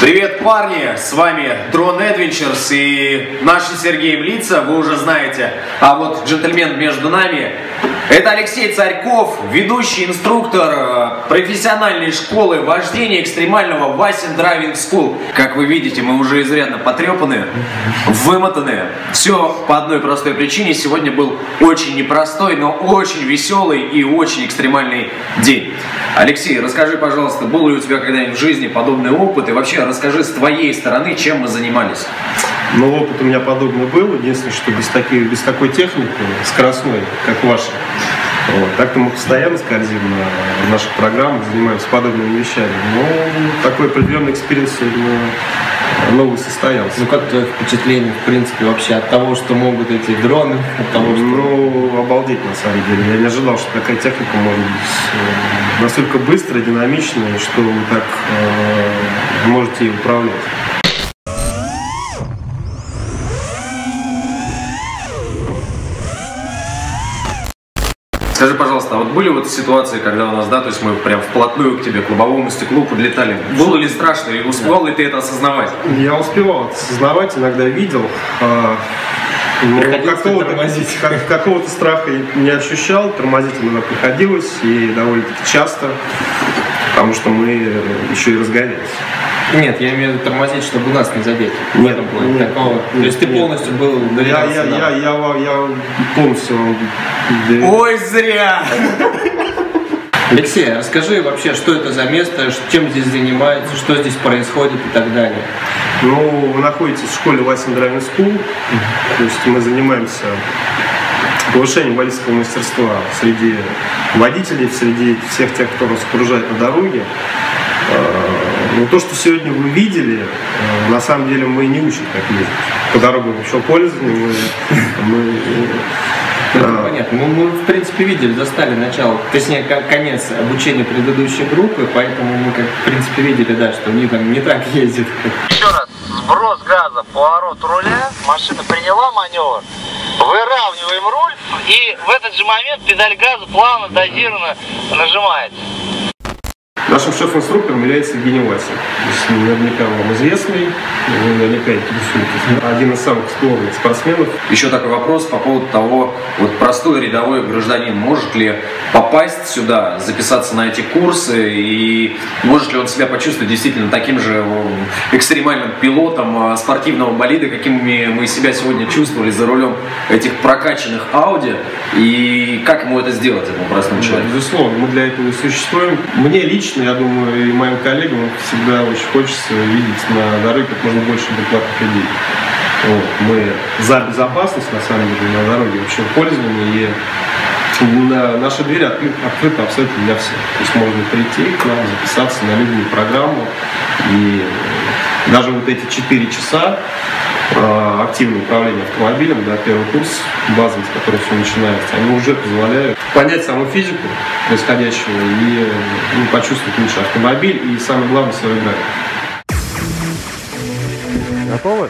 Привет, парни! С вами Drone Adventures и наши с Сергеем лица, вы уже знаете. А вот джентльмен между нами — это Алексей Царьков, ведущий инструктор профессиональной школы вождения экстремального Васин Driving School. Как вы видите, мы уже изрядно потрепаны, вымотаны. Все по одной простой причине. Сегодня был очень непростой, но очень веселый и очень экстремальный день. Алексей, расскажи, пожалуйста, был ли у тебя когда-нибудь в жизни подобный опыт? И вообще расскажи с твоей стороны, чем мы занимались. Ну, опыт у меня подобный был. Единственное, что без такой техники скоростной, как ваша. Вот. Так-то мы постоянно скользим на наших программах, занимаемся подобными вещами. Но такой определенный экспириенс сегодня новый состоялся. Ну, как твое впечатление, в принципе, вообще от того, что могут эти дроны, от того, что... Ну, обалдеть, на самом деле. Я не ожидал, что такая техника может быть настолько быстрая, динамичная, что вы так можете ей управлять. Скажи, пожалуйста, а вот были вот ситуации, когда у нас, да, то есть мы прям вплотную к тебе, к лобовому стеклу подлетали? Было ли страшно и успевал ли ты это осознавать? Я успевал это осознавать, иногда видел. Какого-то страха не ощущал, тормозить иногда приходилось и довольно-таки часто, потому что мы еще и разгонялись. Нет, я имею в виду тормозить, чтобы нас не задеть. В этом плане. Такого. То есть ты полностью был доверялся нам? Я полностью... Ой, зря! Алексей, расскажи вообще, что это за место, чем здесь занимается, что здесь происходит и так далее. Ну, вы находитесь в школе Васин Driving School, то есть мы занимаемся повышением водительского мастерства среди водителей, среди всех тех, кто нас окружает на дороге. Но то, что сегодня вы видели, на самом деле мы не учим как ездить. По дорогам еще пользования понятно. Мы, в принципе, видели, застали начало, точнее, конец обучения предыдущей группы, поэтому мы, в принципе, видели, да, что они там не так ездят. Еще раз, сброс газа, поворот руля, машина приняла маневр, выравниваем руль, и в этот же момент педаль газа плавно, дозированно нажимается. Нашим шеф-инструктором является Евгений Васин. Наверняка вам известный, вы наверняка интересуетесь. Один из самых эксплуатных спортсменов. Еще такой вопрос по поводу того, вот простой рядовой гражданин может ли попасть сюда, записаться на эти курсы, и может ли он себя почувствовать действительно таким же экстремальным пилотом спортивного болида, какими мы себя сегодня чувствовали за рулем этих прокачанных Audi, и как ему это сделать, этому простому человеку? Безусловно, мы для этого и существуем. Мне лично, я думаю, и моим коллегам всегда очень хочется видеть на дороге как можно больше адекватных людей. Вот. Мы за безопасность, на самом деле, на дороге вообще в пользовании, и наши двери открыты абсолютно для всех. То есть можно прийти к нам, записаться на любую программу, и даже вот эти 4 часа активное управление автомобилем, да, первый курс базовый, с которого все начинается, они уже позволяют понять саму физику происходящего и почувствовать лучше автомобиль и, самое главное, свою грань. Готовы?